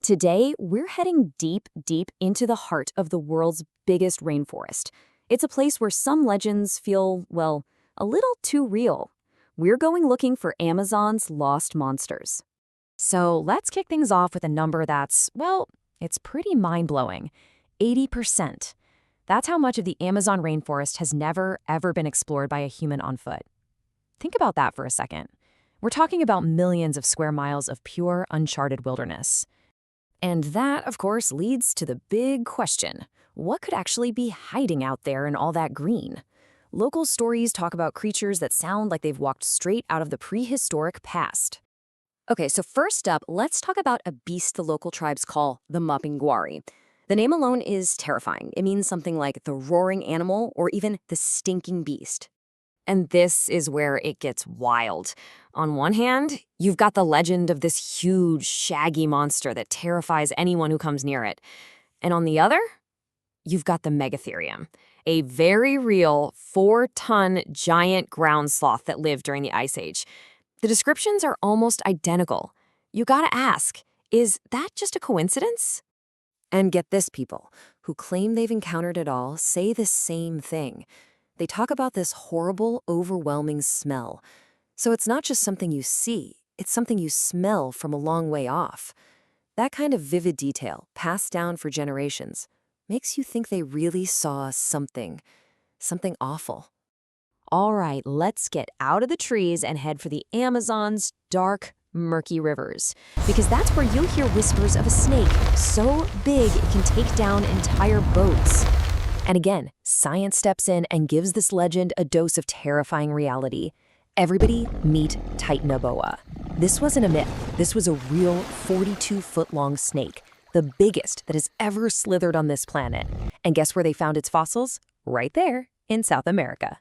Today, we're heading deep, deep into the heart of the world's biggest rainforest. It's a place where some legends feel, well, a little too real. We're going looking for Amazon's lost monsters. So let's kick things off with a number that's, well, it's pretty mind-blowing. 80%. That's how much of the Amazon rainforest has never, ever been explored by a human on foot. Think about that for a second. We're talking about millions of square miles of pure, uncharted wilderness. And that, of course, leads to the big question. What could actually be hiding out there in all that green? Local stories talk about creatures that sound like they've walked straight out of the prehistoric past. Okay, so first up, let's talk about a beast the local tribes call the Mapinguari. The name alone is terrifying. It means something like the roaring animal or even the stinking beast. And this is where it gets wild. On one hand, you've got the legend of this huge, shaggy monster that terrifies anyone who comes near it. And on the other, you've got the Megatherium, a very real 4-ton giant ground sloth that lived during the Ice Age. The descriptions are almost identical. You gotta ask, is that just a coincidence? And get this, people who claim they've encountered it all say the same thing. They talk about this horrible, overwhelming smell. So it's not just something you see, it's something you smell from a long way off. That kind of vivid detail, passed down for generations, makes you think they really saw something awful. All right, let's get out of the trees and head for the Amazon's dark, murky rivers. Because that's where you'll hear whispers of a snake so big it can take down entire boats. And again, science steps in and gives this legend a dose of terrifying reality. Everybody meet Titanoboa. This wasn't a myth. This was a real 42-foot-long snake, the biggest that has ever slithered on this planet. And guess where they found its fossils? Right there in South America.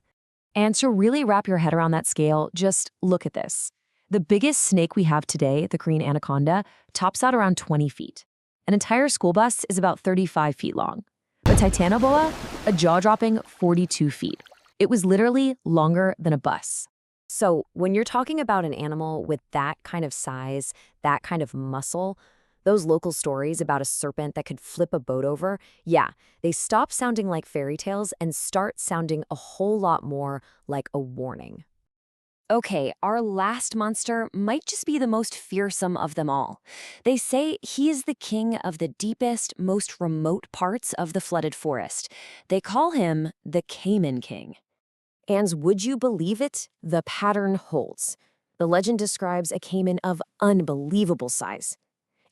And to really wrap your head around that scale, just look at this. The biggest snake we have today, the green anaconda, tops out around 20 feet. An entire school bus is about 35 feet long. But Titanoboa, a jaw-dropping 42 feet. It was literally longer than a bus. So when you're talking about an animal with that kind of size, that kind of muscle, those local stories about a serpent that could flip a boat over, yeah, they stop sounding like fairy tales and start sounding a whole lot more like a warning. Okay, our last monster might just be the most fearsome of them all. They say he is the king of the deepest, most remote parts of the flooded forest. They call him the Caiman King. And would you believe it? The pattern holds. The legend describes a caiman of unbelievable size.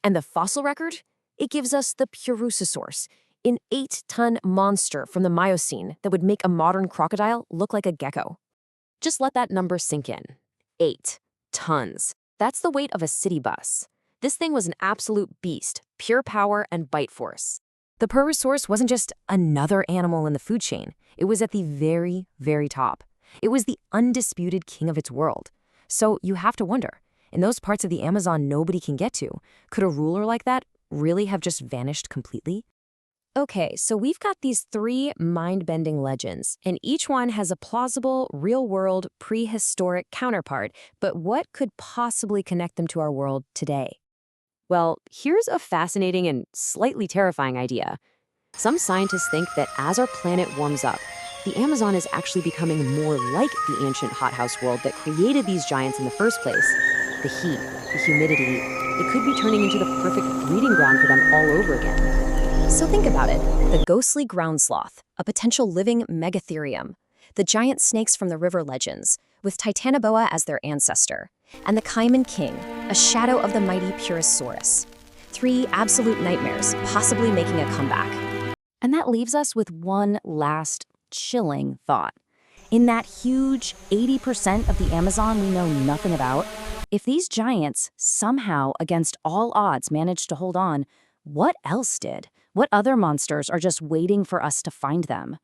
And the fossil record? It gives us the Purussaurus, an 8-ton monster from the Miocene that would make a modern crocodile look like a gecko. Just let that number sink in. 8 tons. That's the weight of a city bus. This thing was an absolute beast, pure power and bite force. The Purussaurus wasn't just another animal in the food chain. It was at the very, very top. It was the undisputed king of its world. So you have to wonder, in those parts of the Amazon nobody can get to, could a ruler like that really have just vanished completely? Okay, so we've got these 3 mind-bending legends, and each one has a plausible, real-world, prehistoric counterpart, but what could possibly connect them to our world today? Well, here's a fascinating and slightly terrifying idea. Some scientists think that as our planet warms up, the Amazon is actually becoming more like the ancient hothouse world that created these giants in the first place. The heat, the humidity, it could be turning into the perfect breeding ground for them all over again. So think about it. The ghostly ground sloth, a potential living Megatherium, the giant snakes from the river legends, with Titanoboa as their ancestor, and the Caiman King, a shadow of the mighty Purussaurus. 3 absolute nightmares, possibly making a comeback. And that leaves us with one last chilling thought. In that huge 80% of the Amazon we know nothing about, if these giants somehow, against all odds, managed to hold on, what else did? What other monsters are just waiting for us to find them?